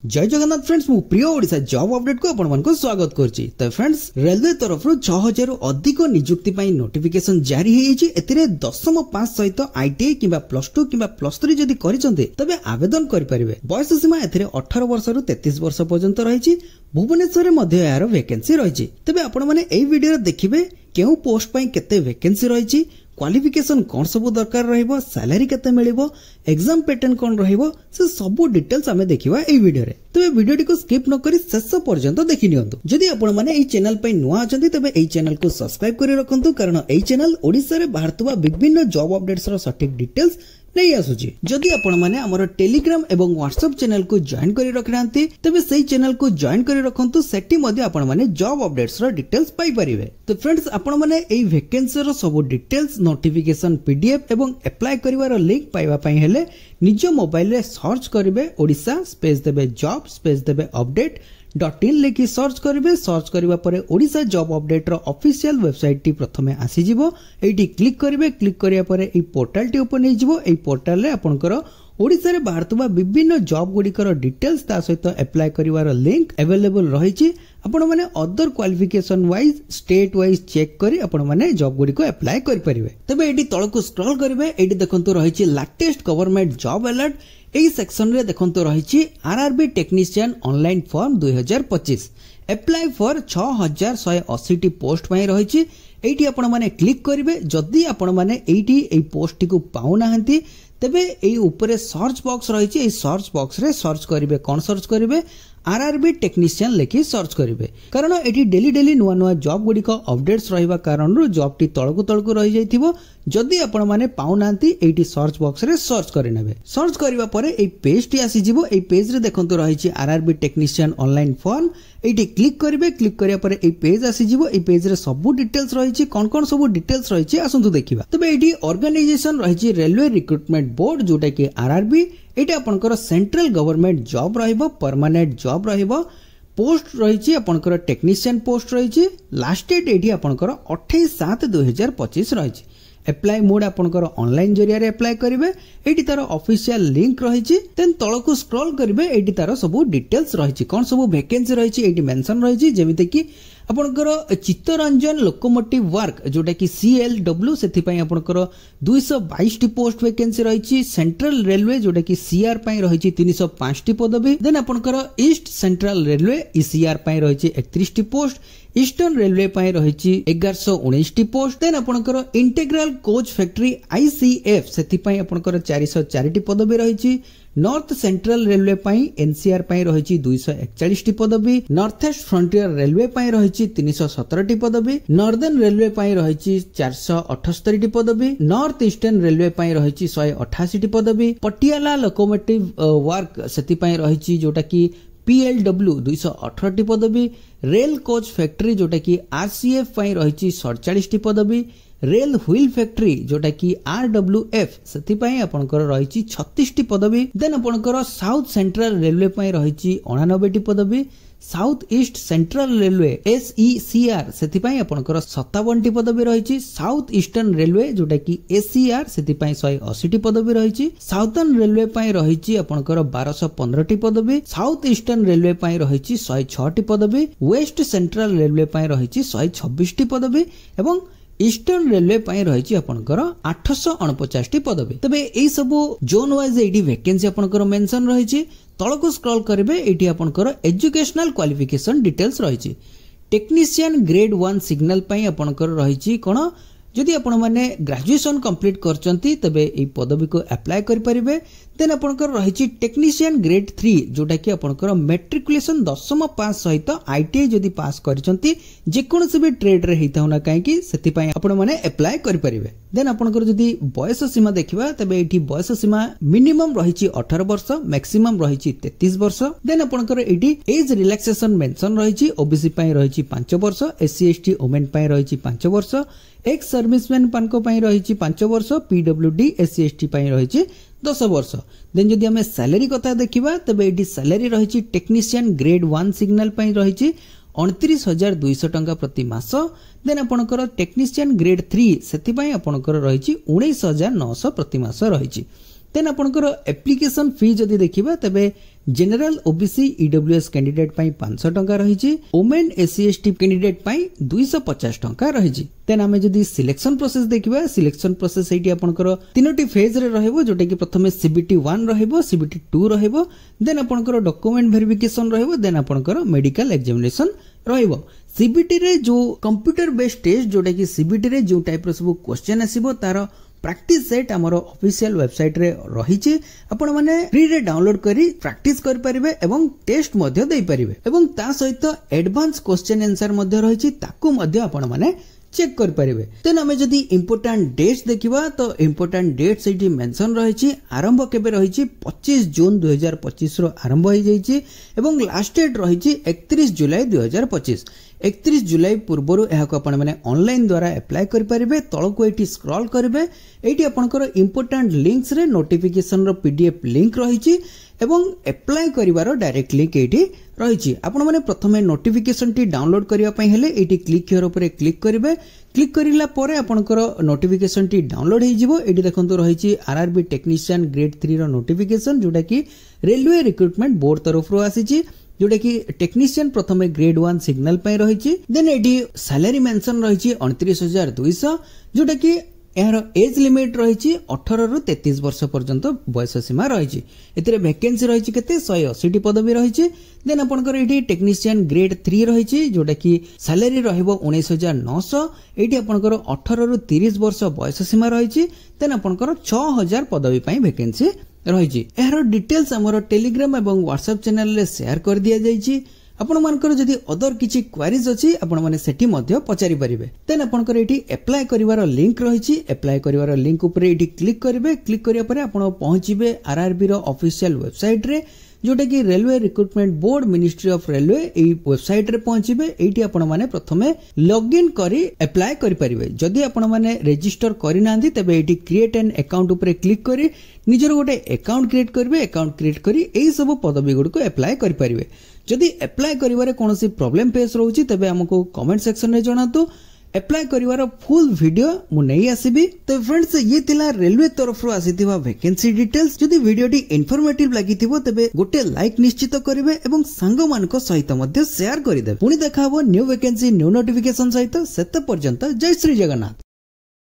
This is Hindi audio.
जय जगन्नाथ फ्रेंड्स मु प्रिय ओडिशा जॉब अपडेट को आपण मानको स्वागत करछि। तो फ्रेंड्स रेलवे तरफ 6000 रु अधिक नियुक्ति पई नोटिफिकेशन जारी हेछि। एतिरे 10म पास सहित आईटीआई किबा +2 किबा +3 जदि करिसंते तबे आवेदन करि परिबे। वयस सीमा एतिरे 18 वर्ष रु 33 वर्ष पर्यंत रहिछि। भुवनेश्वर रे मध्ये यार वैकेंसी रहिछि। तबे आपण माने एई वीडियो देखिबे केउ पोस्ट पई केते वैकेंसी रहिछि, क्वालिफिकेशन कौन सब दरकार रहिबो, सैलरी केते मिलिबो, एग्जाम पैटर्न कौन रहिबो, से सब डिटेल्स हमें देखिबा एई वीडियो रे। तबे वीडियो को स्किप न करी शेष पर्यंत देखि नियंतु। जदि आपण माने एई चैनल पे नुआ अछंती तबे एई चैनल को सब्सक्राइब करि रखंतु, कारण एई चैनल ओडिसा रे बाहरतुवा विभिन्न जॉब अपडेट्स रो सटीक डिटेल्स नहीं आसुची। जदि आपण माने हमर टेलीग्राम एवं व्हाट्सएप चैनल को जॉइन करि रखनांती तबे सेही चैनल को जॉइन करि रखंतु। सेठी मध्ये आपण माने जॉब अपडेट्स रो डिटेल्स पाई परिबे। तो फ्रेंड्स आपण माने एई वैकेंसी रो सब डिटेल्स, नोटिफिकेशन, पीडीएफ एवं अप्लाई करिवार लिंक पाइबा पई हेले निज मोबाइल रे सर्च करिवे ओडिशा स्पेस देबे जॉब स्पेस देबे अपडेट .in लेखि सर्च करिवे। सर्च करिवा परे ओडिशा जॉब अपडेट रो ऑफिशियल वेबसाइट टी प्रथमे आसी जिवो। एठी क्लिक करिवे। क्लिक करिया परे ए पोर्टल टी ओपन हे जिवो। ए पोर्टल रे आपनकर ओडिसा रे बाहरतुवा विभिन्न जॉब गुडीकर डिटेल्स ता सहित अप्लाई करिवार लिंक अवेलेबल रहिछि। आपण माने other qualification wise state wise check करी आपण माने जॉब गुडी को अप्लाई करि परिबे। तबे एठी तळको स्क्रॉल करिवे। एठी देखंतु रहिछि लेटेस्ट गवर्नमेंट जॉब अलर्ट। एई सेक्शन रे देखंतु रहिछि RRB technician online form 2025 apply for 6180 टी पोस्ट पई रहिछि। एठी आपण माने क्लिक करिवे। जदि आपण माने एठी एई पोस्ट टी को पाउ नाहंती तबे एई ऊपरे सर्च बॉक्स रहिछि। एई सर्च बॉक्स रे सर्च करिवे। कोन सर्च करिवे? आरआरबी टेक्नीशियन लेखि सर्च करिवे, कारण एठी डेली डेली नुआ नुआ जॉब गुडी को अपडेट्स रहिबा कारण जॉब टी तळकु रहि जाइथिबो। जदि आपण माने पाउ नांती एठी सर्च बॉक्स रे सर्च करि नेबे। सर्च करिवा परे ए पेज टी आसी जिवो। ए पेज रे देखंतु रहिछि आरआरबी टेक्नीशियन ऑनलाइन फॉर्म। एठी क्लिक करिवे। क्लिक करिया परे ए पेज आसी जिवो। ए पेज रे सब डिटेल्स रहिछि। कोन सब डिटेल्स रहिछि आसंतु देखिबा। तबे एठी ऑर्गेनाइजेशन रहिछि रेलवे रिक्रूटमेंट बोर्ड, जोटा कि आरआरबी। एटा आपनकर सेंट्रल गवर्नमेंट जॉब रहिबो, परमानेंट जॉब रहिबो। पोस्ट रहिछि आपनकर टेक्नीशियन पोस्ट रहिछि। लास्ट डेट एठी आपनकर 28/7/2025 रहिछि। अप्लाई मोड आपनकर ऑनलाइन जरिया रे अप्लाई करिवे। एठी तार ऑफिशियल लिंक रहिछि। देन तळको स्क्रॉल करिवे। एठी तार सब डिटेल्स रहिछि। कोन सब वैकेंसी रहिछि एठी मेंशन रहिछि, जेमिते कि आपनकर चित्तरंजन लोकोमोटिव वर्क, जोटा कि CLW, सेथि पई आपनकर 222 टी पोस्ट वैकेंसी रहिछि। सेंट्रल रेलवे, जोटा कि CR पई रहिछि 305 टी पदवी। देन आपनकर ईस्ट सेंट्रल रेलवे ECR पई रहिछि 31 टी पोस्ट। ईस्टर्न रेलवे पई रहिछि 1119 टी पोस्ट। देन आपनकर इंटीग्रल कोच फैक्ट्री ICF, सेथि पई आपनकर 404 टी पदवी रहिछि। नॉर्थ सेंट्रल रेलवे पई NCR पई रहिछि 241 टी पदवी। नॉर्थ ईस्ट फ्रंटियर रेलवे पई रहिछि 317 टी पदवी। नॉर्दर्न रेलवे पई रहिछि 478 टी पदवी। नॉर्थ ईस्टर्न रेलवे पई रहिछि 188 टी पदवी। पटियाला लोकोमोटिव वर्क, सेथि पई रहिछि जोटा कि PLW 218 टी पदवी। रेल कोच फैक्ट्री, जोटा कि RCF पई रहिछि 47 टी पदवी। रेल व्हील फैक्ट्री, जोटा कि RWF, सेथि पई आपनकर रहिछि 36 टी पदवी। देन आपनकर साउथ सेंट्रल रेलवे पई रहिछि 89 टी पदवी। South east central railway SECR, सेथि पई आपनकर 57 टी पदवी रहिछि। साउथ ईस्टर्न रेलवे, जोटा कि ACR, सेथि पई 180 टी पदवी रहिछि। साउथर्न रेलवे पई रहिछि आपनकर 1215 टी पदवी। साउथ ईस्टर्न रेलवे पई रहिछि 106 टी पदवी। वेस्ट सेंट्रल रेलवे पई रहिछि 126 टी पदवी एवं ईस्टर्न रेलवे पई रहिछि आपनकर 849 टी पदवी। तबे एई सब जोन वाइज एडी वैकेंसी आपनकर मेंशन रहिछि। तळको स्क्रॉल करिवे। एठी आपनकर एजुकेशनल क्वालिफिकेशन डिटेल्स रहिछि। टेक्नीशियन ग्रेड 1 सिग्नल पई आपनकर रहिछि कोन, जदि आपण माने ग्रेजुएशन कंप्लीट करचंती तबे ए पदवी को अप्लाई करि परिबे। देन आपनकर रहिछि टेक्नीशियन ग्रेड 3, जोटा कि आपनकर मैट्रिकुलेशन 10म पास सहित ITI जदि पास करचंती जे कोनसे भी ट्रेड रे हिताउ ना काहे कि सेति पई आपण माने अप्लाई करि परिबे। देन आपनकर जदि बयस सीमा देखिबा तबे एठी बयस सीमा मिनिमम रहिछि 18 वर्ष, मैक्सिमम रहिछि 33 वर्ष। देन आपनकर एठी एज रिलैक्सेशन मेंशन रहिछि। OBC पई रहिछि 5 वर्ष, SC ST वुमेन पई रहिछि 5 वर्ष, एक्स सर्विसमैन पानको पई रहिछि 5 वर्ष, PWD SC ST पई रहिछि 10 वर्ष। देन जदि हमें सैलरी कथा देखिबा तबे एठी सैलरी रहिछि टेक्नीशियन ग्रेड 1 सिग्नल पई रहिछि 29,200 टंका प्रति मास। देन आपनकर टेक्नीशियन ग्रेड 3 सेति पई आपनकर रहिछि 19,900 प्रति मास रहिछि। देन आपनकर एप्लिकेशन फी जदि देखिबा तबे जनरल ओबीसी ईडब्ल्यूएस कैंडिडेट पाई 500 टंका रही वुमेन एससी एसटी कैंडिडेट पाई 250 टंका रही देन आमे जदि सिलेक्शन प्रोसेस देखिबा सिलेक्शन प्रोसेस एटी आपनकर तीनोटी फेज रे रहइबो जोटे कि प्रथमे सीबीटी 1 रहइबो सीबीटी 2 रहइबो देन आपनकर डॉक्यूमेंट वेरिफिकेशन रहइबो देन आपनकर मेडिकल एग्जामिनेशन रहइबो सीबीटी रे जो कंप्यूटर बेस्ड टेस्ट जोटा कि सीबीटी रे जो टाइप रो सब क्वेश्चन आसीबो तार प्रैक्टिस सेट हमर ऑफिशियल वेबसाइट रे रहिचे आपण माने फ्री रे डाउनलोड करी प्रैक्टिस कर परिबे एवं टेस्ट मध्ये देई परिबे एवं ता सहित एडवांस क्वेश्चन आंसर मध्ये रहिचे ताकू मध्ये आपण माने चेक कर परिबे देन हमें जदी इंपोर्टेंट डेट्स देखिबा तो इंपोर्टेंट डेट्स एटी मेंशन रहिछि आरंभ केबे रहिछि 25 जून 2025 रो आरंभ होई जाइछि एवं लास्ट डेट रहिछि 31 जुलाई 2025 31 जुलाई पूर्वरु एहाको आपण माने ऑनलाइन द्वारा अप्लाई करि परिबे तळको एटी स्क्रॉल करिवे एटी आपनकर इंपोर्टेंट लिंक्स रे नोटिफिकेशन रो पीडीएफ लिंक रहिछि एवं अप्लाई करिवारो डायरेक्ट लिंक एटी रहिछि आपण माने प्रथमे नोटिफिकेशन टी डाउनलोड करिया पई हेले एटी क्लिक हियर ऊपर क्लिक करिवे क्लिक करिला परे आपनकर नोटिफिकेशन टी डाउनलोड हे जिवो एटी देखंतु रहिछि आरआरबी टेक्नीशियन ग्रेड 3 रो नोटिफिकेशन जोटा कि रेलवे रिक्रूटमेंट बोर्ड तरफ रो आसीछि जोटा कि टेक्नीशियन प्रथमे ग्रेड 1 सिग्नल पई रहिछि देन एटी सैलरी मेंशन रहिछि 29200 जोटा कि यार एज लिमिट रही 18 रु 33 वर्ष पर्यंत बयस सीमा रही एतिरे वैकेंसी रही केते 180 पदवी रही देन आपनकर एठी टेक्नीशियन ग्रेड 3 रही जोटा कि सैलरी रहइबो 19900 एठी आपनकर 18 रु 30 वर्ष बयस सीमा रही देन आपनकर 6000 पदवी पई वैकेंसी रही यार डिटेल्स हमर टेलीग्राम एवं व्हाट्सएप चैनल रे शेयर कर दिया जाइछि आपण मानकर जदि अदर किछि क्वेरीज अछि आपण माने सेठी मध्ये पचारि परिबे देन आपनकर एठी अप्लाई करिवार लिंक रहिछि अप्लाई करिवार लिंक ऊपर एठी क्लिक करिवे क्लिक करिया परे आपण पहुंचीबे आरआरबी रो ऑफिशियल वेबसाइट रे जोटा कि railway recruitment board ministry of railway A website रे पहुंचीबे एठी आपण माने प्रथमे लॉग इन करी अप्लाई करि परिबे जदि आपण माने रजिस्टर करि नांदी तबे एठी क्रिएट एन अकाउंट ऊपर क्लिक करी निजर गोटे अकाउंट क्रिएट करबे अकाउंट क्रिएट करी एई सब पदवी गुड को अप्लाई करि परिबे जदि अप्लाई करिवारे कोनोसी प्रॉब्लम फेस रहउची तबे हमको कमेंट सेक्शन रे जणातु अप्लाई करिवार फुल वीडियो मु नहीं आसीबी तो फ्रेंड्स ये तिला रेलवे तरफ रो आसीथिबा वैकेंसी डिटेल्स जदि वीडियोटी इन्फॉर्मेटिव लागिथिबो तबे गोटे लाइक निश्चित करिवे एवं सांग मानको सहित मध्ये शेयर करिदे पुनी देखाबो न्यू वैकेंसी न्यू नोटिफिकेशन सहित सेते पर्यंत जय श्री जगन्नाथ।